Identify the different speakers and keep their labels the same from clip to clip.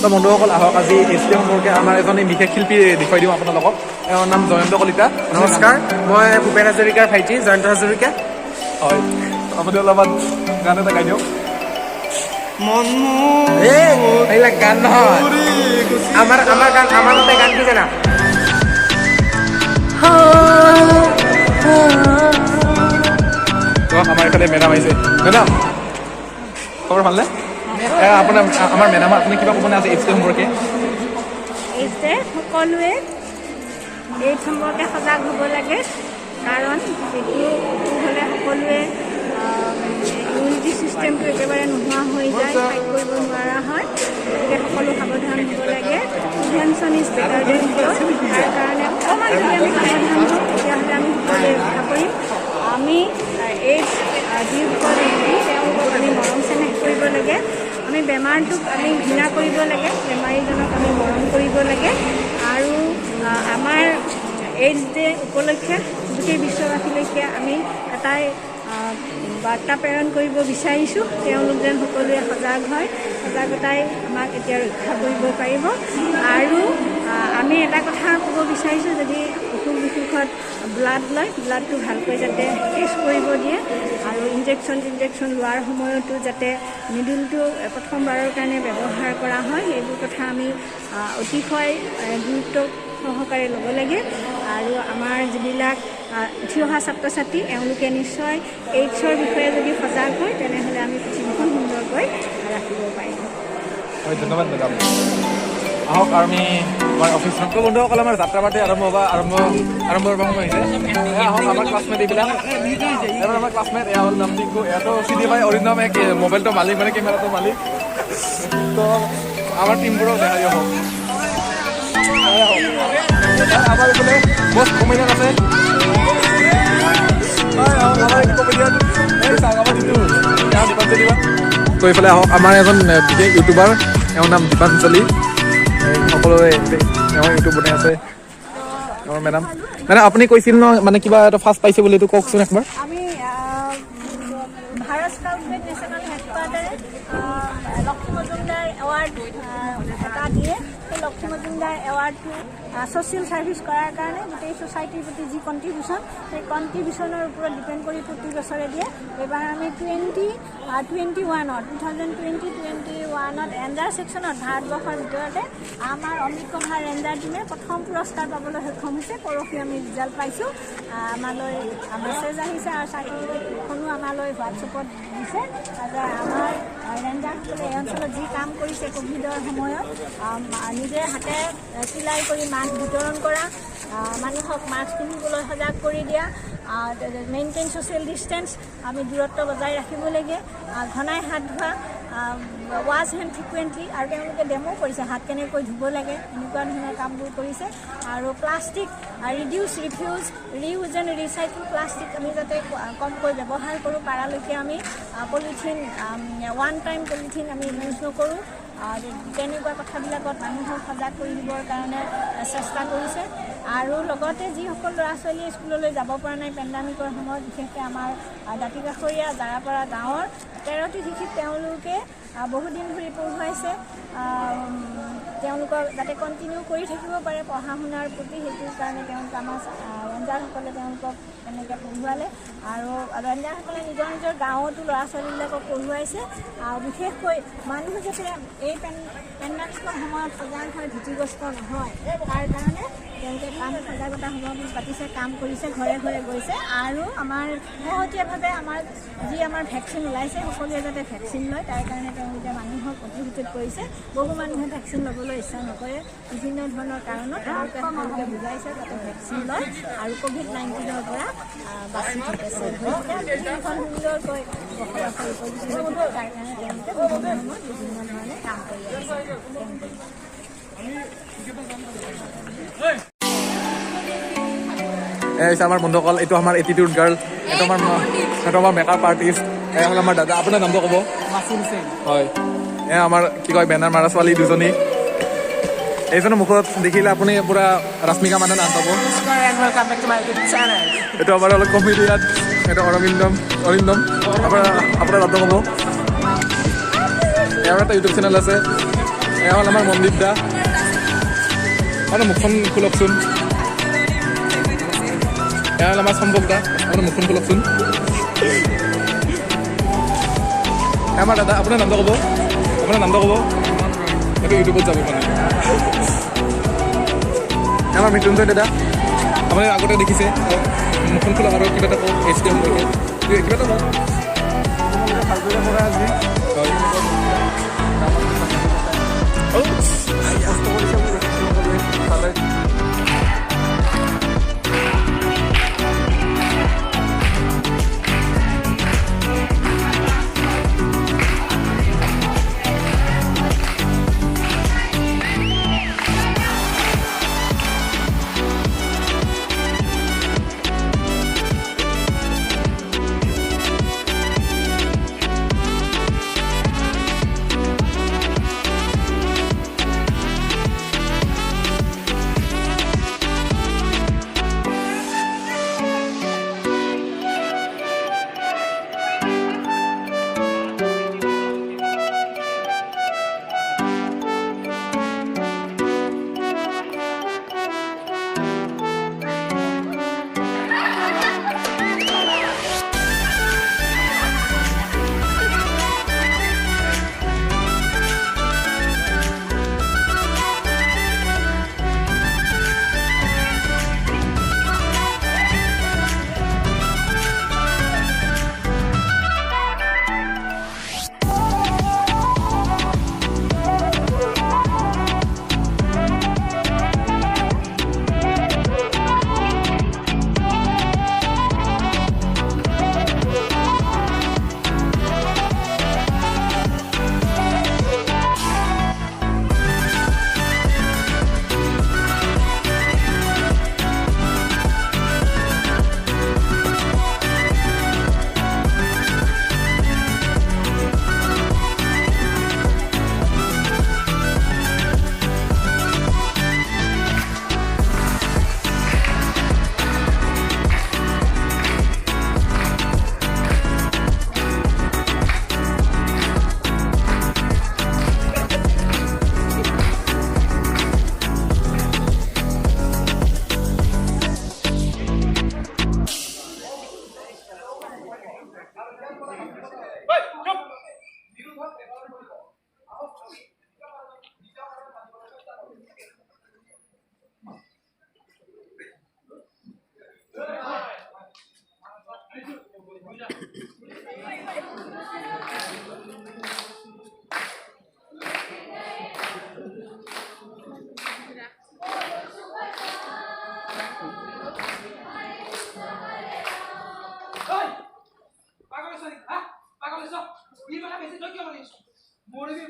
Speaker 1: তো বন্ধুসকল আহক আজি এইচডি সম্পৰ্কে আমাৰ এজন বিশেষ শিল্পী দেখুৱাই দিওঁ আপোনালোকক। তেওঁৰ নাম জয়ন্ত কলিতা।
Speaker 2: নমস্কাৰ, মই ভূপেন হাজৰিকাৰ ভাইটি জয়ন্ত হাজৰিকা।
Speaker 1: হয়, আপুনি অলপমান গান এটা গাই দিয়ক।
Speaker 2: এইবিলাক গান নহয়, আমাৰ মতে গান কি জানা?
Speaker 1: আমাৰ এইফালে মেডাম আহিছে। মেডাম খবৰ ভালনে? আপোনাৰ আমাৰ মেডাম আপুনি কিবা ক'বনে আজি এইচডি সম্পৰ্কে?
Speaker 3: এইচডি সকলোৱে এই সম্পৰ্কে সজাগ হ'ব লাগে, কাৰণ এইটো হ'লে সকলোৱে ইমিউনিটি ছিষ্টেমটো একেবাৰে নোহোৱা হৈ যায়, ফাইট কৰিব নোৱাৰা হয়। গতিকে সকলো সাৱধান হ'ব লাগে। Prevention is better than cure. তাৰ কাৰণে অকণমান যদি আমি সাৱধান হওঁ তেতিয়াহ'লে আমি সকলোৱে ৰক্ষা কৰিম। আমি এইডছ যিসকল ৰোগী তেওঁলোকক আমি মৰম চেনেহ কৰিব লাগে। আমি বেমাৰটোক আমি ঘৃণা কৰিব লাগে, বেমাৰীজনক আমি মৰম কৰিব লাগে। আৰু আমাৰ এইডছ ডে উপলক্ষে গোটেই বিশ্ববাসীলৈকে আমি এটাই বাৰ্তা প্ৰেৰণ কৰিব বিচাৰিছোঁ, তেওঁলোক যেন সকলোৱে সজাগ হয়। সজাগতাই আমাক এতিয়া ৰক্ষা কৰিব পাৰিব। আৰু আমি এটা কথা ক'ব বিচাৰিছোঁ, যদি অসুখ বিসুখত ব্লাড লয়, ব্লাডটো ভালকৈ যাতে টেষ্ট কৰিব দিয়ে। আৰু ইনজেকশ্যন লোৱাৰ সময়তো যাতে নিডিলটো প্ৰথমবাৰৰ কাৰণে ব্যৱহাৰ কৰা হয়, এইবোৰ কথা আমি অতিশয় গুৰুত্ব সহকাৰে ল'ব লাগে। আৰু আমাৰ যিবিলাক উঠি অহা ছাত্ৰ ছাত্ৰী এওঁলোকে নিশ্চয় এইডছৰ বিষয়ে যদি সজাগ হয় তেনেহ'লে আমি পৃথিৱীখন সুন্দৰকৈ ৰাখিব পাৰিম।
Speaker 1: হয়, ধন্যবাদ মেডাম। আহক আমি আমাৰ অফিচত বন্ধুসকল আমাৰ যাত্ৰাপাতি আৰম্ভ হ'বৰ সময় হৈছে। আহক আমাৰ ক্লাছমেট এইবিলাক, এবাৰ আমাৰ ক্লাছমেট এয়া হ'ল নাম টিংকু, এয়াতো চিনি পাই অৰিন্দম, মোবাইলটো মালিক মানে কেমেৰাটোৰ মালিক। তো আমাৰ টিমবোৰক দেখাই আহক। আমাৰ এইফালে বছ কমেডিয়ান আছে। তো এইফালে আহক আমাৰ এজন বিশেষ ইউটিউবাৰ, এওঁৰ নাম দীপাঞ্জলি। সকলোৱে এওঁ ইউটিউব বনাই আছে। আমাৰ মেডাম আপুনি কৈছিল ন মানে কিবা এটা ফাৰ্ষ্ট পাইছে বুলি, এইটো কওকচোন একবাৰ।
Speaker 3: আমি ভাৰত স্কাউটছৰ নেশ্যনেল হেডকোৱাৰ্টাৰে লক্ষ্মী মজুমদাৰ এৱাৰ্ড এটা দিয়ে। সেই লক্ষ্মী মজুমদাৰ এৱাৰ্ডটো ছ'চিয়েল ছাৰ্ভিচ কৰাৰ কাৰণে গোটেই ছ'চাইটিৰ প্ৰতি যি কণ্ট্ৰিবিউশ্যন, সেই কণ্ট্ৰিবিউশ্যনৰ ওপৰত ডিপেণ্ড কৰি প্ৰতি বছৰে দিয়ে। এইবাৰ আমি 2021ত ৰেঞ্জাৰ ছেকশ্যনত ভাৰতবৰ্ষৰ ভিতৰতে আমাৰ অমিত কুমাৰ ৰেঞ্জাৰ টীমে প্ৰথম পুৰস্কাৰ পাবলৈ সক্ষম হৈছে। পৰহি আমি ৰিজাল্ট পাইছোঁ। আমালৈ মেছেজ আহিছে আৰু চাৰ্টিফিকেটখনো আমালৈ হোৱাটছএপত দিছে যে আমাৰ ৰেঞ্জাৰসকলে এই অঞ্চলত যি কাম কৰিছে ক'ভিডৰ সময়ত, নিজে হাতে চিলাই কৰি মাস্ক বিতৰণ কৰা, মানুহক মাস্ক পিন্ধিবলৈ সজাগ কৰি দিয়া, মেইনটেইন ছ'চিয়েল ডিষ্টেঞ্চ, আমি দূৰত্ব বজাই ৰাখিব লাগে, ঘনাই হাত ধোৱা, ৱাছ হেণ্ড ফ্ৰিকুৱেণ্টলি, আৰু তেওঁলোকে ডেমো কৰিছে হাত কেনেকৈ ধুব লাগে, এনেকুৱা ধৰণৰ কামবোৰ কৰিছে। আৰু plastic reduce, refuse, reuse and recycle plastic আমি যাতে কমকৈ ব্যৱহাৰ কৰোঁ, পাৰালৈকে আমি পলিথিন, ওৱান টাইম পলিথিন আমি ইউজ নকৰোঁ। তেনেকুৱা কথাবিলাকত মানুহক সজাগ কৰি দিবৰ কাৰণে চেষ্টা কৰিছে। আৰু লগতে যিসকল ল'ৰা ছোৱালীয়ে স্কুললৈ যাব পৰা নাই পেণ্ডামিকৰ সময়ত, বিশেষকৈ আমাৰ দাঁতিকাষৰীয়া জাৰাপাৰা গাঁৱৰ 13টি শিক্ষিত তেওঁলোকে বহুদিন ধৰি পঢ়ুৱাইছে। তেওঁলোকক যাতে কণ্টিনিউ কৰি থাকিব পাৰে পঢ়া শুনাৰ প্ৰতি, সেইটোৰ কাৰণে তেওঁলোকে আমাৰ ৰেঞ্জাৰসকলে তেওঁলোকক তেনেকৈ পঢ়ুৱালে। আৰু ৰেঞ্জাৰসকলে নিজৰ নিজৰ গাঁৱতো ল'ৰা ছোৱালীবিলাকক পঢ়ুৱাইছে। বিশেষকৈ মানুহ যাতে এই পেণ্ডামিকৰ সময়ত সজাগ হয়, ভীতিগ্ৰস্ত নহয়, তাৰ কাৰণে তেওঁলোকে সজাগতা সভা পাতিছে, কাম কৰিছে, ঘৰে ঘৰে গৈছে। আৰু আমাৰ শেহতীয়াভাৱে আমাৰ ভেকচিন ওলাইছে, সকলোৱে যাতে ভেকচিন লয় তাৰ কাৰণে তেওঁলোকে মানুহক অভিযোগ কৰিছে। বহু মানুহে ভেকচিন ল'বলৈ ইচ্ছা নকৰে বিভিন্ন ধৰণৰ কাৰণত, তেওঁলোকে বুজাইছে যাতে ভেকচিন লয় আৰু COVID-19ৰ পৰা বাচি থাকে। পৃথিৱীখন সুন্দৰকৈ বসবাস কৰিব তাৰ কাৰণে তেওঁলোকে বিভিন্ন ধৰণে কাম কৰি আছে।
Speaker 1: হৈছে আমাৰ বন্ধুসকল, এইটো আমাৰ এটিটিউড গাৰ্ল, এইটো আমাৰ মেকআপ আৰ্টিষ্ট, এয়া হ'ল আমাৰ দাদা। আপোনাৰ নামটো ক'ব? হয়, এয়া আমাৰ কি কয় বেনাৰ মাৰা ছোৱালী দুজনী। এইজনৰ মুখত দেখিলে আপুনি পুৰা ৰাশ্মিকা মান্দানা নাম পাব। এইটো আমাৰ অলপ কমেডিয়ান, এইটো অৰিন্দম। আপোনাৰ নামটো ক'ব? ইয়াৰ এটা ইউটিউব চেনেল আছে, এয়া হ'ল আমাৰ মনদীপ দা আপোনাৰ মুখখন খোলকচোন এয়া হ'ল আমাৰ সম্ভৱ দা আপোনাৰ মুখখন খোলকচোন আমাৰ দাদা আপোনাৰ নামটো ক'ব সেইটো ইউটিউবত যাব মানে আমাৰ মৃত্যুঞ্জয় দাদা আপুনি আগতে দেখিছে মুখখন খোলক আৰু কিবা এটা কওক HDM লৈকে কিবা এটা কওক ভালদৰে কৰা আজি হয় কষ্ট কৰিছে বুলি দেখিছোঁ সকলোৱে চালে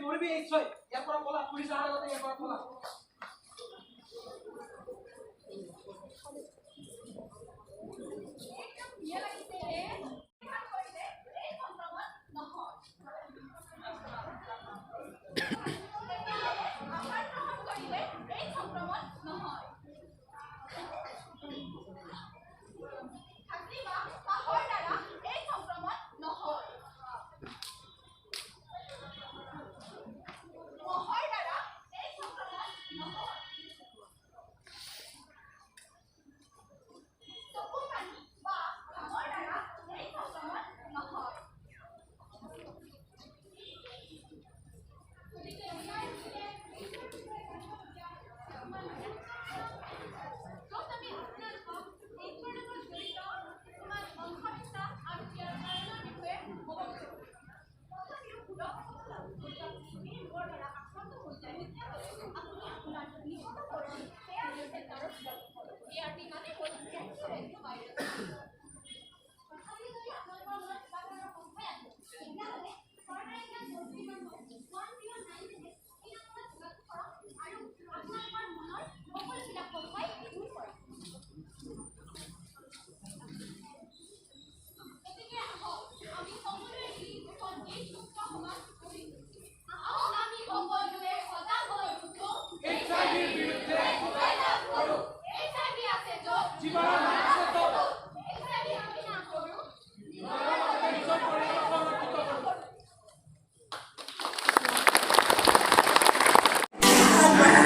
Speaker 4: মৰিবি এই ছয় ইয়াৰ পৰা পলা পুলিচ অহাৰ আগতে ইয়াৰ পৰা পলা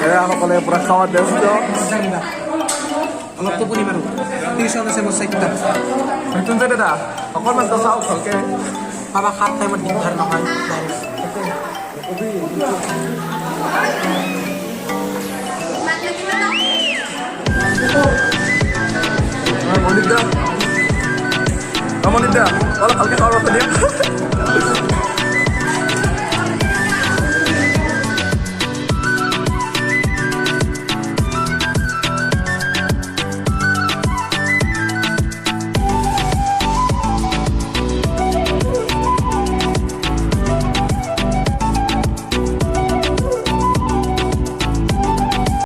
Speaker 1: এয়া সকলে পুৰা খাৱাত ব্যস্ত
Speaker 4: অলপ টোপনি মাৰো টিউশ্যন আছে মোৰ 4টা
Speaker 1: মৃত্যুঞ্জয় দাদা অকণমান তো চাওক ভালকে
Speaker 4: পাবা 7 টাইমত দিগদাৰ নহয়
Speaker 1: মনিত দা অলপ ভালকে খাৱাৰ দিয়া